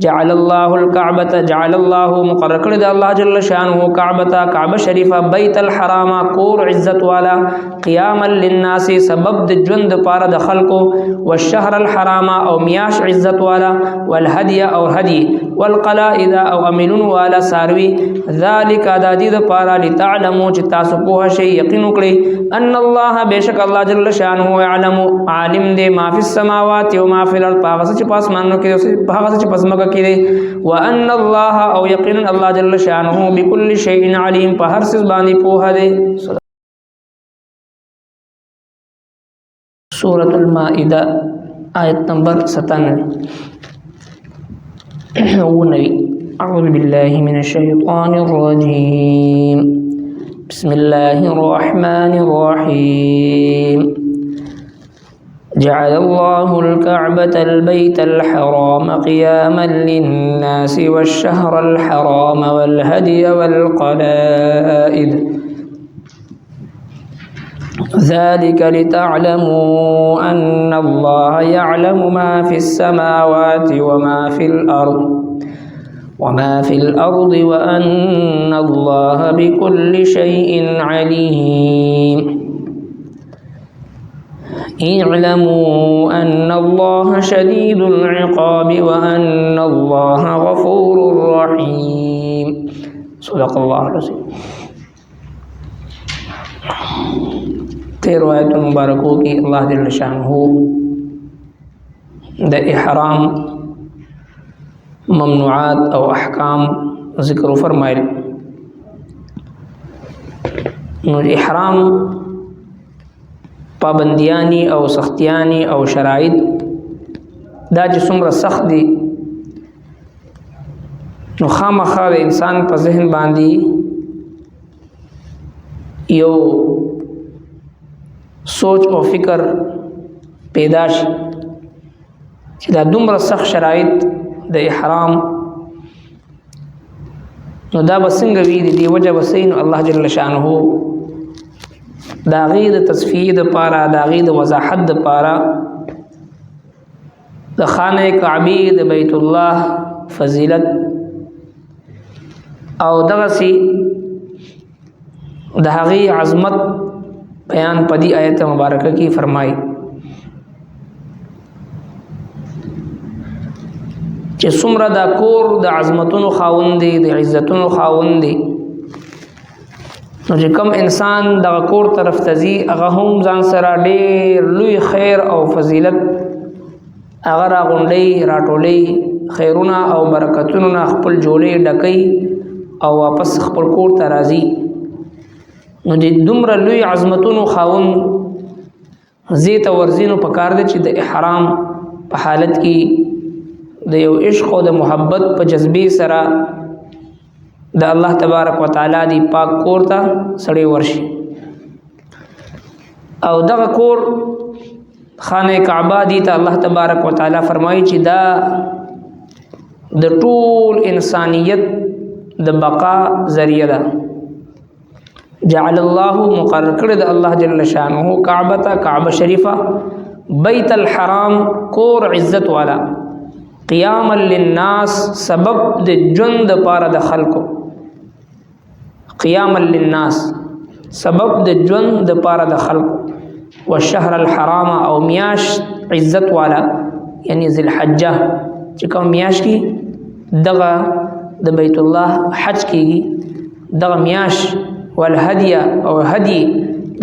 جعل الله الكعبة جعل الله مقرر کړی د الله جل شانه کعبة کعبه شریفه بیت الحرام کور عزت والا قیاما للناس سبب د ژوند پاره د خلکو والشهر الحرام او میاش عزت والا والهدي او هدي والقلائد او املون والا ساروي ذالک د دې د پاره لتعلموا چې تاسو په شی یقین وکړي ان الله بشک الله جل شانه علم عالم دې ما فی السماوات و ما فی الارض پاغه چې پاسمانو کې پاغه چې پسمګه کې وان الله او یقینا الله جل شانه بكل شیء علیم په هر څه باندې پوهه دی. سورة المائدة آیت نمبر 97 أعوذ بالله من الشيطان الرجيم بسم الله الرحمن الرحيم جعل الله الكعبة البيت الحرام قياما للناس والشهر الحرام والهدي والقلائد ذلك لتعلموا أن الله يعلم ما في السماوات وما في الأرض وأن الله بكل شيء عليم. اعلموا أن الله شديد العقاب وأن الله غفور رحيم. صدق الله العظيم. تیرو آیت مبارکوں کی اللہ جل شانہ دا احرام ممنوعات او احکام ذکر فرمائل. احرام پابندیانی او سختیانی او شرائط دا چې څومره سخت دي نو خامخا د انسان په ذهن باندې یو سوچ او فکر پیدا شي چې دا دومره سخت شرایط د احرام نو دا به څنګه وي د دې وجه به څه نو الله جل شانه د هغې د تصفیې دپاره د هغې د وضاحت دپاره د خانه کعبې د بیت الله فضیلت او دغسې د هغې عظمت بیان پدی آیت مبارکہ کی فرمائی چې څومره دا کور د عظمتونو خاوند دی د عزتونو خاوند دی نو چې کوم انسان دغه کور طرف ته ځي هغه هم ځان سره ډېر لوی خیر او فضیلت هغه راغونډوي راټولوي خیرونه او برکتونو نه خپل جولې ډکوي او واپس خپل کور ته راځي. نو د دومره لوی عظمتونو خاون زی ته ورځي نو پکار دی چې د احرام په حالت کې د یو عشق او د محبت په جذبې سره د الله تبارک وتعالی دی پاک کور ته سړی ورشي او دغه کور خانه کعبه دی ته الله تبارک وتعالی فرمایي چې دا د ټول انسانیت د بقا ذریعہ ده. جعل الله مقرر کړی د الله جل شانه کعبه کعبه شریفه بیت الحرام کور عزت والا قیاما للناس سبب د ژوند لپاره د خلکو قیاما للناس سبب د ژوند لپاره د خلکو والشهر الحرام او میاش عزت والا یعنی ذی الحجه چې کوم میاش کی دغه د بیت الله حج کیږي دغه میاش والهدي او هدي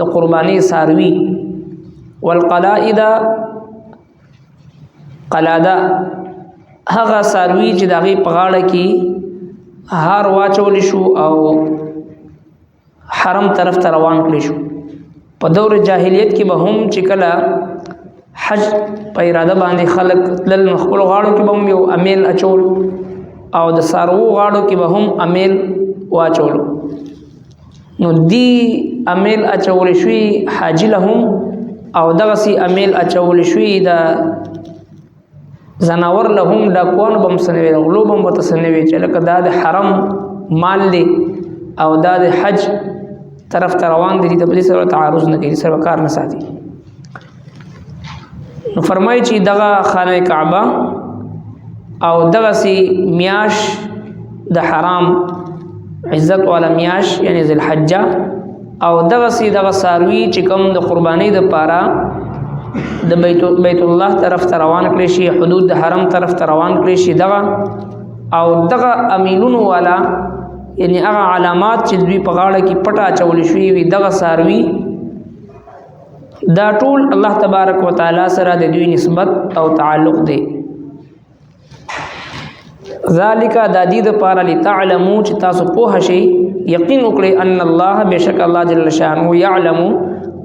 د قربانی ساروی والقلائد قلاده هغه ساروی چې دغه په غاړه کې هار واچول شو او حرم طرف ته روان کړی شو. په دور جاهلیت کې به هم چې کله حج په اراده باندې خلق تلل خپل غاړو کې به هم یو امیل اچول او د سارو غاړو کې به هم امیل واچول. نو دی امیل اچول شوی حاجی لهم او دغسی امیل اچول شوی دا زناور لهم دا کون بم سنوی غلو بم بتا سنوی چه لکه دا د حرم مال دی او دا د حج طرف تروان دی دا بلی سر تعارض نکی سر وکار نساتی. نو فرمائی چی دغا خانه کعبه او دغسی میاش د حرام عزت والا میاش یعنی ذل حجه او دغسی دغه ساروی چې کوم د قربانی د پاره د بیت الله طرف ته روان کړي شي حدود د حرم طرف ته روان کړي شي دغه او دغه امینون والا یعنی هغه علامات چې دوی په غاړه کې پټه چول شوی وي دغه ساروی دا ټول الله تبارک وتعالى سره د دوی نسبت او تعلق دی ذالک د دې لپاره لتعلموا چې تاسو پوه شئ یقین وکړئ ان الله بشک الله جل شانه يعلم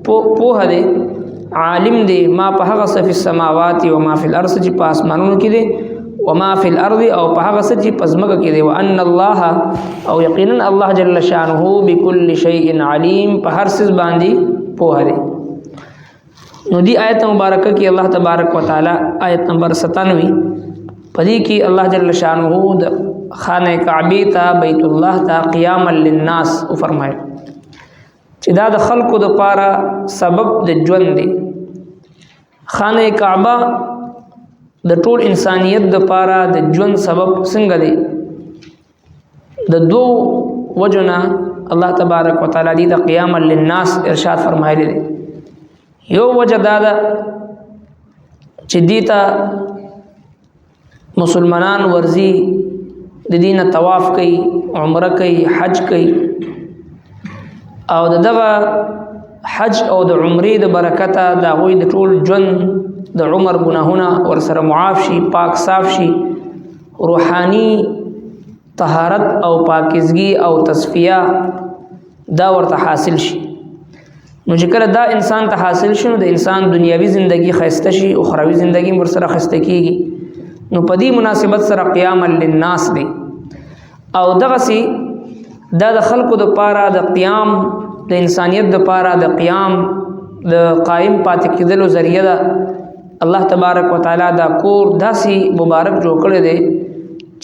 پوه دی عالم دی ما په هغه څه په السماوات او ما فی الارض چې په اسمانونو کې دی وما فی الارض او په هغه څه چې په ځمکه کې دی وان الله او یقینا الله جل شانه بكل شیء علیم په هر څه باندې پوه دی نو دی آیت مبارکه کې الله تبارک وتعالى آیت نمبر 97 پدې کې الله جل شانه د خانه کعبه ته بیت الله ته قیاما للناس او فرمایي چې دا د خلقو د پاره سبب د ژوند دی خانه کعبه د ټول انسانیت د پاره د ژوند سبب څنګه دی د دوه وجنا الله تبارک وتعالى دې د قیاما للناس ارشاد فرمایلی دی یو وجه دا ده چې دیتا مسلمانان ورزي د دینه طواف کوي عمره کوي حج کوي او دغه حج او د عمرې د برکته دا غوي د ټول ژوند د عمر ګناهونه ور سره معاف شي پاک صاف شي روحاني طهارت او پاکیزگی او تصفیه دا ورته حاصل شي نو چې کله دا انسان ته حاصل شي نو د انسان دنیاوي زندگی خسته شي او اخروی زندگی ور سره خسته کیږي نو په دې مناسبت سره قیام للناس دی او دغه سي دا د خلقو د پاره د قیام د انسانیت د پاره د قیام د قائم پاتې کېدلو ذریعہ ده الله تبارک وتعالى دا کور داسي مبارک جوړ کړی دی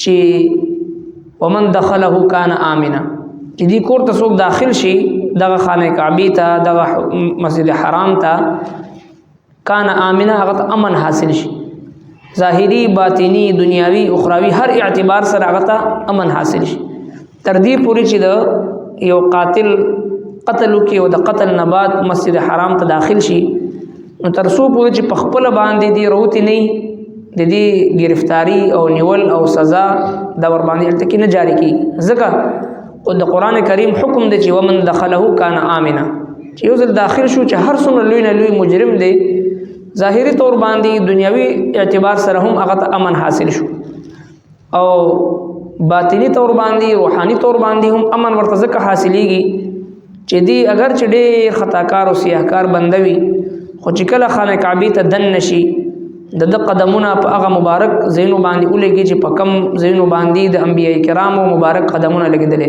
چې ومن دخله کان آمنا چې دې کور ته څوک داخل شي دغه خانه کعبه ته دغه مسجد حرام ته کان آمنا هغه امن حاصل شي ظاهری باطینی دنیاوی اخروی هر اعتبار سره هغه ته امن حاصل شي تر دې پورې چې د یو قاتل قتل کې او د قتل نه بعد مسجد حرام ته داخل شي نو تر څو پورې چې په خپل باندې دی روتی نه د دې گرفتاری او نیول او سزا دا ور باندې التکی نه جاری کی ځکه او د قران کریم حکم دی چې ومن دخله کان آمنا چې یو ځل داخل شو چې هر څومره لوی نه لوی مجرم دی ظاهری طور باندې دنیاوی اعتبار سره هم هغه امن حاصل شو او باطینی طور باندې روحاني طور باندې هم امن ورته ځکه حاصلېږي چې دی اگر چې ډېر خطاکار او سیاهکار بندوي خو چې کله خانه کعبه ته دن نشي د قدمونه په هغه مبارک زینو باندې ولګي چې په کم زینو باندې د انبیای کرامو مبارک قدمونه لګیدل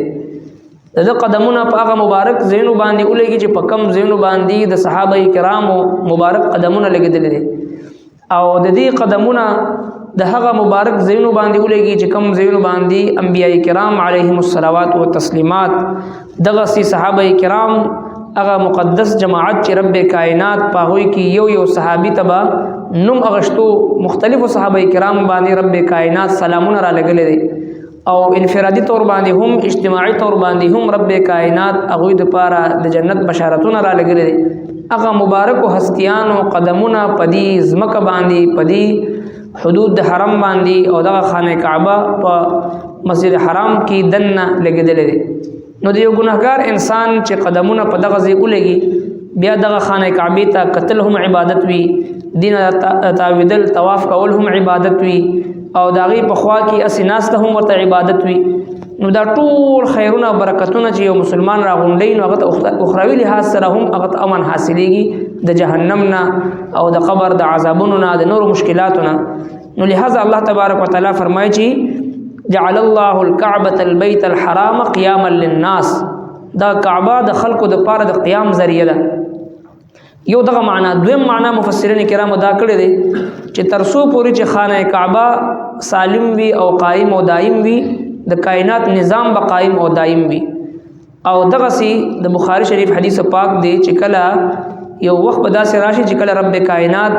د قدمونه په هغه مبارک زینو باندې ولګي چې په کم زینو باندې د صحابه کرامو مبارک قدمونه لګیدل او د دې قدمونه د هغه مبارک زینو باندې ولګي چې کم زینو باندې انبیای کرام علیهم الصلوات و تسلیمات دغه سي صحابه کرام هغه مقدس جماعت چې رب کائنات پاغوي کې یو صحابي تبا نوم اغشتو مختلفو صحابه کرام باندې رب کائنات سلامونه را لګلې دي او انفرادي طور باندې هم اجتماعي طور باندې هم رب کائنات هغه د پاره د جنت بشارتونه را لګلې دي هغه مبارک هستیانو قدمونه پدی زمکه باندې پدی حدود د حرم باندې او د خانه کعبه په مسجد حرام کې دنه لګیدلې دي نو د یو ګناهګار انسان چې قدمونه په دغه ځای ولګي بیا دغه خانه کعبه ته قتل هم عبادت وي دین تعویدل طواف کول هم عبادت وي او داغي په خوا کې اسناس ته هم ورته عبادت وي نو دا ټول خیرونه برکتونه چې یو مسلمان راغونډي نو هغه اخروی لحاظ سره هم هغه امن حاصلېږي د جهنم نه او د قبر د عذابونو نه د نور مشکلاتونو نو لہذا الله تبارک وتعالى فرمایي چې جعل الله الكعبة البيت الحرام قياما للناس دا کعبه د خلقو د پاره د قیام ذریعہ ده یو دغه معنا دویم معنا مفسرین کرام ادا کړی دي چې ترسو پوری چې خانه کعبه سالم وي او قائم او دائم وي د کائنات نظام به قائم او دائم وي او دغه سي د بخاری شریف حدیث پاک دی چې کله یو وخت به داسې راشي چې کله رب کائنات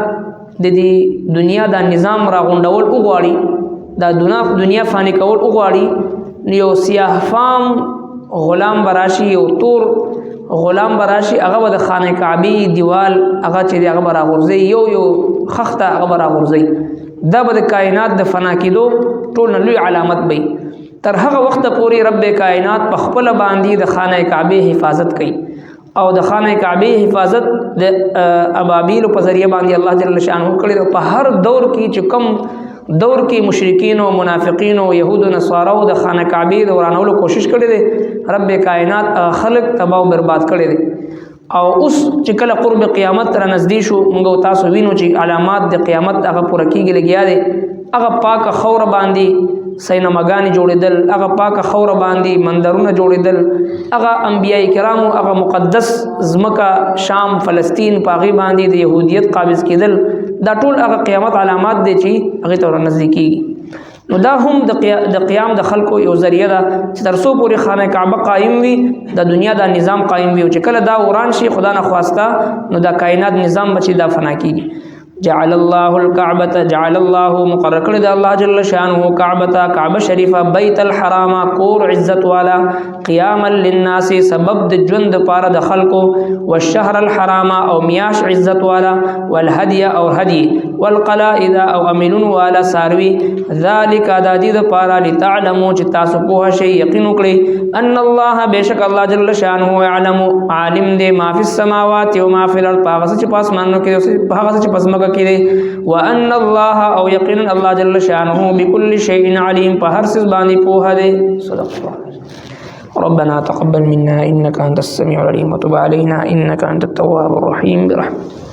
د دې دنیا دا نظام را غونډول وغواړي دا دنیا فانی کول وغواړي یو سیاه فام غلام براشي یو تور غلام براشي هغه د خانه کعبه دیوال هغه چې هغه برا غورځي یو خخته هغه برا غورځي دا به د کائنات د فنا کېدو ټول لوی علامت وي تر هغه وخت پورې رب کائنات په خپل باندې د خانه کعبه حفاظت کوي او د خانه کعبه حفاظت د ابابیل په ذریعہ باندې الله جل شانه کړی په هر دور کې چې کم دور کې مشرکین او منافقین او يهود او نصارا او د خانه کعبه دورانولو کوشش کړي دي رب کائنات خلق تباہ او برباد کړي دي او اوس چې کله قرب قیامت را نږدې شو موږ تاسو وینو چې علامات د قیامت هغه پوره کیږي لګیا دي هغه پاک خور باندې سینماګانی جوړیدل هغه پاک خور باندې مندرونه جوړیدل هغه انبیای کرامو هغه مقدس زمکا شام فلسطین پاغي باندې د يهودیت قابض کېدل دا ټول هغه قیامت علامات دي چې هغه تور نزدیکی نو دا هم د قیام د خلکو یو ذریعہ ده چې تر څو پورې خانه کعبه قائم وي د دنیا دا نظام قائم وي او چې کله دا وران شي خدا نه خواسته نو دا کائنات نظام بچي دا فنا کیږي جعل الله الكعبة جعل الله مقرر کړی د الله جل شانه کعبه شریفه بیت الحرام کور عزت والا قیاما للناس سبب د ژوند لپاره د خلکو والشهر الحرام او میاش عزت والا والهدي او هدي والقلائد او امنون والا ساروي ذالک د دې لپاره لتعلموا چې تاسو په شی یقین وکړئ ان الله بشک الله جل شانه علم عالم دې ما فی السماوات و ما فی الارض هغه چې پاسمانو کې او هغه چې پسمګه کې وان الله او یقینا الله جل شانه بكل شيء عليم په هر څه باندې په هده صدق الله ربنا تقبل منا انك انت السميع العليم وتب علينا انك انت التواب الرحيم برحمتك